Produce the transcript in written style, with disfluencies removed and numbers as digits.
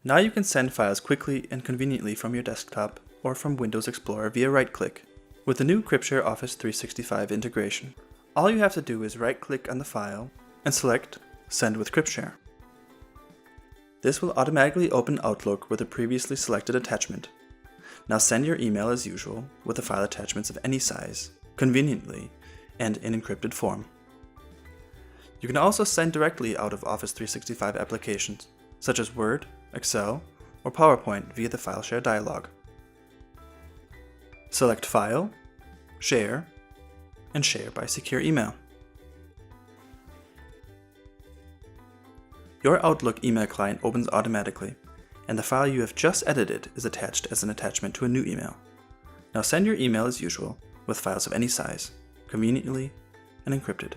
Now you can send files quickly and conveniently from your desktop or from Windows Explorer via right-click with the new Cryptshare Office 365 integration. All you have to do is right-click on the file and select Send with Cryptshare. This will automatically open Outlook with a previously selected attachment. Now send your email as usual with the file attachments of any size, conveniently, and in encrypted form. You can also send directly out of Office 365 applications, such as Word, Excel, or PowerPoint via the File Share dialog. Select File, Share, and Share by Secure Email. Your Outlook email client opens automatically, and the file you have just edited is attached as an attachment to a new email. Now send your email as usual with files of any size, conveniently and encrypted.